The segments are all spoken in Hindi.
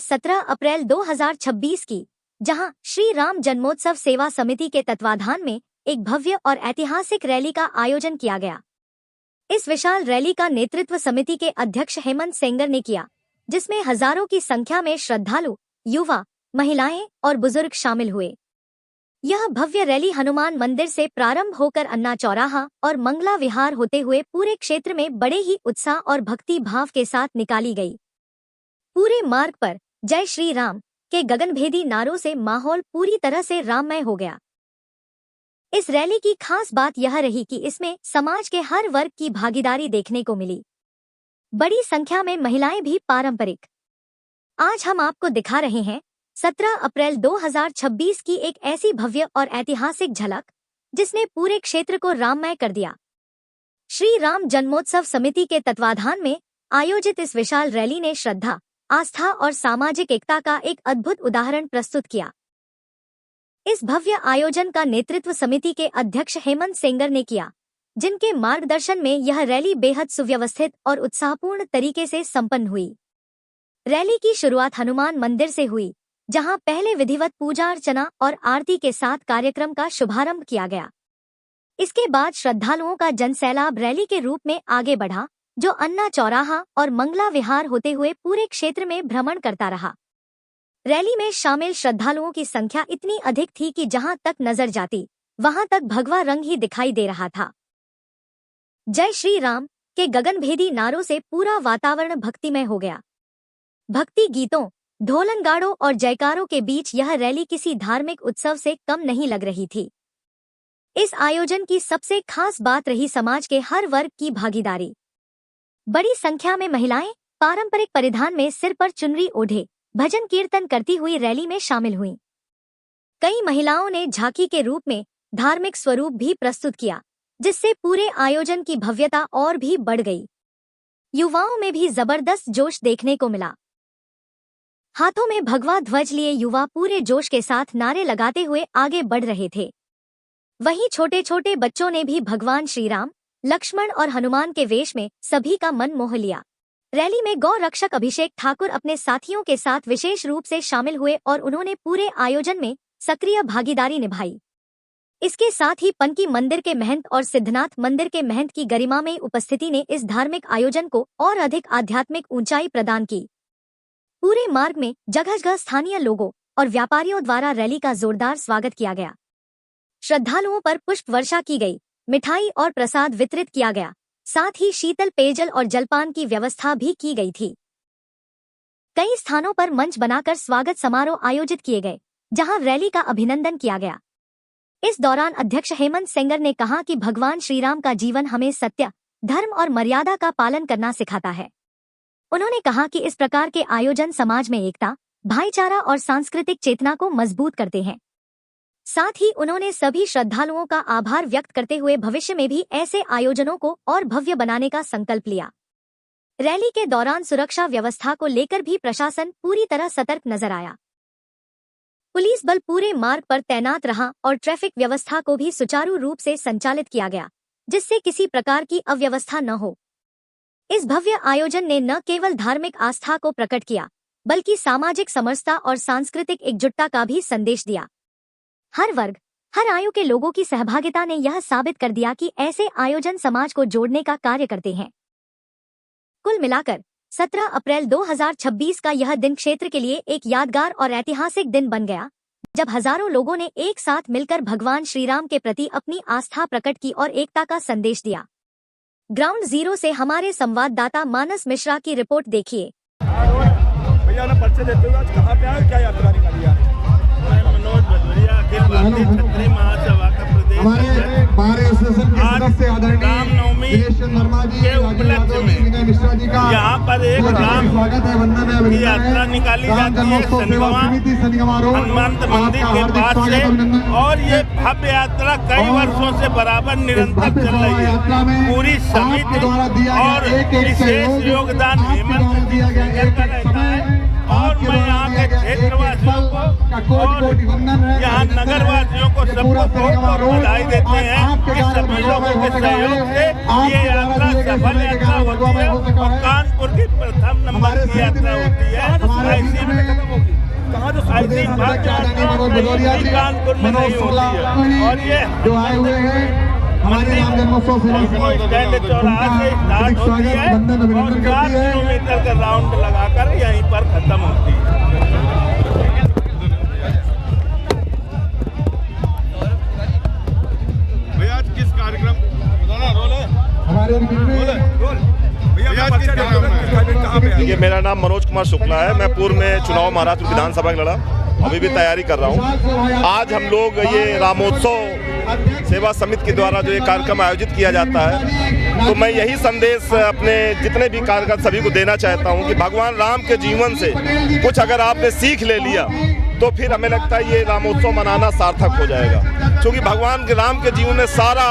17 अप्रैल 2026 की, जहां श्री राम जन्मोत्सव सेवा समिति के तत्वाधान में एक भव्य और ऐतिहासिक रैली का आयोजन किया गया। इस विशाल रैली का नेतृत्व समिति के अध्यक्ष हेमंत सेंगर ने किया, जिसमें हजारों की संख्या में श्रद्धालु, युवा, महिलाएं और बुजुर्ग शामिल हुए। यह भव्य रैली हनुमान मंदिर से प्रारंभ होकर अन्ना चौराहा और मंगला विहार होते हुए पूरे क्षेत्र में बड़े ही उत्साह और भक्ति भाव के साथ निकाली गई। पूरे मार्ग पर जय श्री राम के गगनभेदी नारों से माहौल पूरी तरह से राममय हो गया। इस रैली की खास बात यह रही कि इसमें समाज के हर वर्ग की भागीदारी देखने को मिली। बड़ी संख्या में महिलाएं भी पारंपरिक। आज हम आपको दिखा रहे हैं 17 अप्रैल 2026 की एक ऐसी भव्य और ऐतिहासिक झलक, जिसने पूरे क्षेत्र को राममय कर दिया। श्री राम जन्मोत्सव समिति के तत्वाधान में आयोजित इस विशाल रैली ने श्रद्धा, आस्था और सामाजिक एकता का एक अद्भुत उदाहरण प्रस्तुत किया। इस भव्य आयोजन का नेतृत्व समिति के अध्यक्ष हेमंत सेंगर ने किया, जिनके मार्गदर्शन में यह रैली बेहद सुव्यवस्थित और उत्साहपूर्ण तरीके से संपन्न हुई। रैली की शुरुआत हनुमान मंदिर से हुई, जहां पहले विधिवत पूजा अर्चना और आरती के साथ कार्यक्रम का शुभारंभ किया गया। इसके बाद श्रद्धालुओं का जनसैलाब रैली के रूप में आगे बढ़ा, जो अन्ना चौराहा और मंगला विहार होते हुए पूरे क्षेत्र में भ्रमण करता रहा। रैली में शामिल श्रद्धालुओं की संख्या इतनी अधिक थी कि जहां तक नजर जाती, वहां तक भगवा रंग ही दिखाई दे रहा था। जय श्री राम के गगनभेदी नारों से पूरा वातावरण भक्तिमय हो गया। भक्ति गीतों, ढोलनगाड़ों और जयकारों के बीच यह रैली किसी धार्मिक उत्सव से कम नहीं लग रही थी। इस आयोजन की सबसे खास बात रही समाज के हर वर्ग की भागीदारी। बड़ी संख्या में महिलाएं पारंपरिक परिधान में सिर पर चुनरी ओढ़े भजन कीर्तन करती हुई रैली में शामिल हुईं। कई महिलाओं ने झांकी के रूप में धार्मिक स्वरूप भी प्रस्तुत किया, जिससे पूरे आयोजन की भव्यता और भी बढ़ गई। युवाओं में भी जबरदस्त जोश देखने को मिला। हाथों में भगवा ध्वज लिए युवा पूरे जोश के साथ नारे लगाते हुए आगे बढ़ रहे थे। वहीं छोटे छोटे बच्चों ने भी भगवान श्री राम, लक्ष्मण और हनुमान के वेश में सभी का मन मोह लिया। रैली में गौ रक्षक अभिषेक ठाकुर अपने साथियों के साथ विशेष रूप से शामिल हुए और उन्होंने पूरे आयोजन में सक्रिय भागीदारी निभाई। इसके साथ ही पनकी मंदिर के महंत और सिद्धनाथ मंदिर के महंत की गरिमामयी उपस्थिति ने इस धार्मिक आयोजन को और अधिक आध्यात्मिक ऊंचाई प्रदान की। पूरे मार्ग में जगह जगह स्थानीय लोगों और व्यापारियों द्वारा रैली का जोरदार स्वागत किया गया। श्रद्धालुओं पर पुष्प वर्षा की गई, मिठाई और प्रसाद वितरित किया गया, साथ ही शीतल पेयजल और जलपान की व्यवस्था भी की गई थी। कई स्थानों पर मंच बनाकर स्वागत समारोह आयोजित किए गए, जहां रैली का अभिनंदन किया गया। इस दौरान अध्यक्ष हेमंत सेंगर ने कहा कि भगवान श्री राम का जीवन हमें सत्य, धर्म और मर्यादा का पालन करना सिखाता है। उन्होंने कहा कि इस प्रकार के आयोजन समाज में एकता, भाईचारा और सांस्कृतिक चेतना को मजबूत करते हैं। साथ ही उन्होंने सभी श्रद्धालुओं का आभार व्यक्त करते हुए भविष्य में भी ऐसे आयोजनों को और भव्य बनाने का संकल्प लिया। रैली के दौरान सुरक्षा व्यवस्था को लेकर भी प्रशासन पूरी तरह सतर्क नजर आया। पुलिस बल पूरे मार्ग पर तैनात रहा और ट्रैफिक व्यवस्था को भी सुचारू रूप से संचालित किया गया, जिससे किसी प्रकार की अव्यवस्था न हो। इस भव्य आयोजन ने न केवल धार्मिक आस्था को प्रकट किया, बल्कि सामाजिक समरसता और सांस्कृतिक एकजुटता का भी संदेश दिया। हर वर्ग, हर आयु के लोगों की सहभागिता ने यह साबित कर दिया कि ऐसे आयोजन समाज को जोड़ने का कार्य करते हैं। कुल मिलाकर 17 अप्रैल 2026 का यह दिन क्षेत्र के लिए एक यादगार और ऐतिहासिक दिन बन गया, जब हजारों लोगों ने एक साथ मिलकर भगवान श्री राम के प्रति अपनी आस्था प्रकट की और एकता का संदेश दिया। ग्राउंड जीरो से हमारे संवाददाता मानस मिश्रा की रिपोर्ट देखिए। भैया ना परिचय देते हुए आज कहाँ पे आए, क्या यात्रा निकाली है? मैं मनोज भदौरिया, अखिल भारतीय क्षत्रिय महासभा का प्रदेश रामनवमी के उपलक्ष्य में यहाँ पर एक राम की यात्रा निकाली जाती है हनुमान मंदिर के पास से, और ये भव्य यात्रा कई वर्षों से बराबर निरंतर चल रही है। पूरी समिति और विशेष योगदान हेमंत सेंगर का रहता है। और मैं यहाँ के क्षेत्रवासियों को और यहाँ नगरवासियों को सबको बहुत बहुत बधाई देते हैं कि सभी लोगों के सहयोग से ये यात्रा सफल यात्रा होती है और कानपुर कानपुर की प्रथम नंबर की यात्रा होती है। कहाँ जो कानपुर में नहीं होती है। और ये जो आए हुए हैं हमारे राम जन्मोत्सव सेवा स्टैंड चौराहा से स्टार्ट होती है और 4 किलोमीटर का राउंड लगाकर यहीं पर खत्म होती है। भैया आज किस कार्यक्रम रोल है हमारे देखिए, मेरा नाम मनोज कुमार शुक्ला है। मैं पूर्व में चुनाव महाराष्ट्र विधानसभा का लड़ा, अभी भी तैयारी कर रहा हूँ। आज हम लोग ये रामोत्सव सेवा समिति के द्वारा जो ये कार्यक्रम आयोजित किया जाता है, तो मैं यही संदेश अपने जितने भी कार्यकर्ता सभी को देना चाहता हूँ कि भगवान राम के जीवन से कुछ अगर आपने सीख ले लिया तो फिर हमें लगता है ये रामोत्सव मनाना सार्थक हो जाएगा, क्योंकि भगवान के राम के जीवन में सारा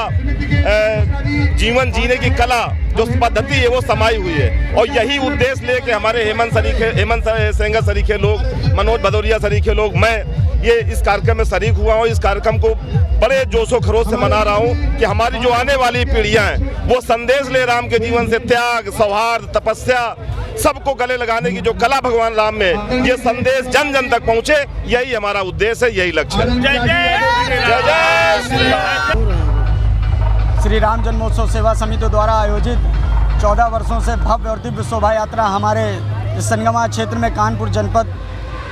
जीवन जीने की कला जो पद्धति है वो समाई हुई है। और यही उद्देश्य लेके हमारे हेमंत सेंगर सरीखे लोग, मनोज भदौरिया सरीखे लोग, मैं ये इस कार्यक्रम में शरीक हुआ हूँ। इस कार्यक्रम को बड़े जोशो खरोश से मना रहा हूँ कि हमारी जो आने वाली पीढ़ियां हैं वो संदेश ले राम के जीवन से, त्याग, सौहार्द, तपस्या, सबको गले लगाने की जो कला भगवान राम में, ये संदेश जन जन तक पहुँचे, यही हमारा उद्देश्य है, यही लक्ष्य है। जय जय श्री राम। श्री राम जन्मोत्सव सेवा समिति द्वारा आयोजित 14 वर्षों से भव्य और दिव्य शोभा यात्रा हमारे संगमा क्षेत्र में कानपुर जनपद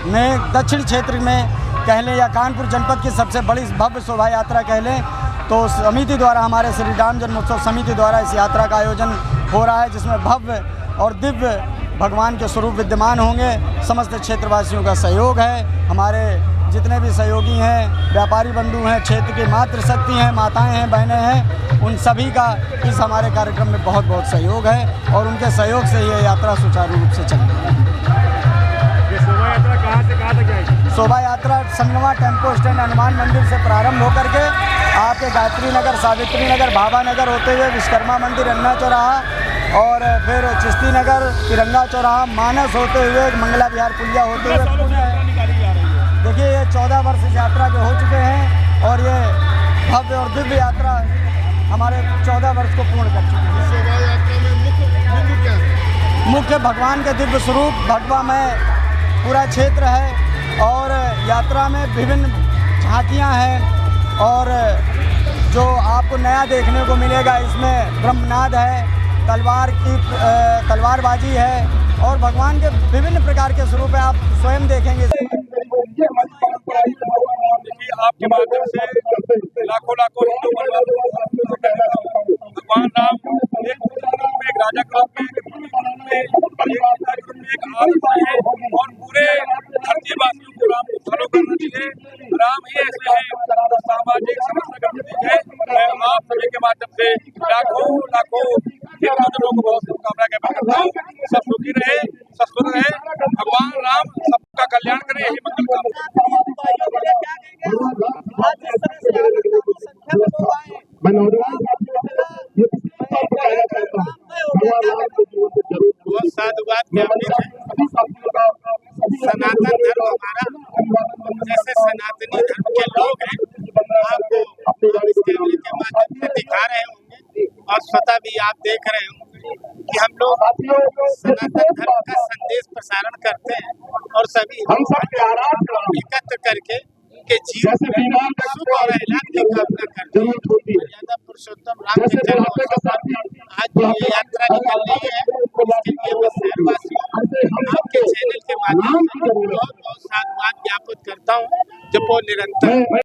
में, दक्षिण क्षेत्र में कह लें या कानपुर जनपद की सबसे बड़ी भव्य शोभा यात्रा कह लें, तो समिति द्वारा, हमारे श्री राम जन्मोत्सव समिति द्वारा इस यात्रा का आयोजन हो रहा है, जिसमें भव्य और दिव्य भगवान के स्वरूप विद्यमान होंगे। समस्त क्षेत्रवासियों का सहयोग है। हमारे जितने भी सहयोगी हैं, व्यापारी बंधु हैं, क्षेत्र की मातृशक्ति हैं, माताएं हैं, बहनें हैं, उन सभी का इस हमारे कार्यक्रम में बहुत बहुत सहयोग है और उनके सहयोग से ये यात्रा सुचारू रूप से चल रही है। शोभा यात्रा कहाँ से कहाँ तक जाएगी? शोभा यात्रा संगमा टेम्पो स्टैंड हनुमान मंदिर से प्रारंभ होकर के आपके गायत्री नगर, सावित्री नगर, भाभा नगर होते हुए विश्वकर्मा मंदिर, अन्ना चौराहा और फिर चिश्ती नगर, तिरंगा चौराहा, मानस होते हुए मंगला विहार पुलिया होते हुए देखिए ये 14 वर्ष इस यात्रा के हो चुके हैं और ये भव्य और दिव्य यात्रा हमारे 14 वर्ष को पूर्ण कर चुकी है। शोभा यात्रा में मुख्य बिंदु क्या है? मुख्य भगवान के दिव्य स्वरूप भगवा में पूरा क्षेत्र है और यात्रा में विभिन्न झांकियां हैं और जो आपको नया देखने को मिलेगा इसमें ब्रह्मनाद है, तलवारबाजी है और भगवान के विभिन्न प्रकार के स्वरूप है, आप स्वयं देखेंगे। आपके माध्यम से लाखों लाखों हिंदू भगवान राम एक राजा का रूप में, एक आदमी है और पूरे धरतीवासियों को राम को फॉलो करना चाहिए। राम ही ऐसे है सामाजिक समस्या का प्रतीक है। मैं आप सभी के माध्यम से लाखों लाखों हिंदुओं को बहुत शुभकामनाएं ज्ञापन करता हूँ। सब सुखी रहे, स्वस्थ रहे, भगवान राम सबका कल्याण करे, यही मंगल कामना। बहुत साधुवाद ज्ञापित है। सनातन धर्म हमारा, जैसे सनातनी धर्म के लोग हैं, आपको इस कैमरे के माध्यम से दिखा रहे होंगे और स्वतः भी आप देख रहे होंगे कि हम लोग सनातन धर्म का संदेश प्रसारण करते हैं और सभी एकत्र करके उनके जीवन में सुख और ऐलान की कामना करते हैं। मर्यादा पुरुषोत्तम राम के जन्मोत्सव पर आज ये यात्रा निकल रही है, इसके लिए मैं शहरवासियों आपके चैनल के माध्यम से बहुत बहुत साधुवाद ज्ञापित करता हूँ, जो निरंतर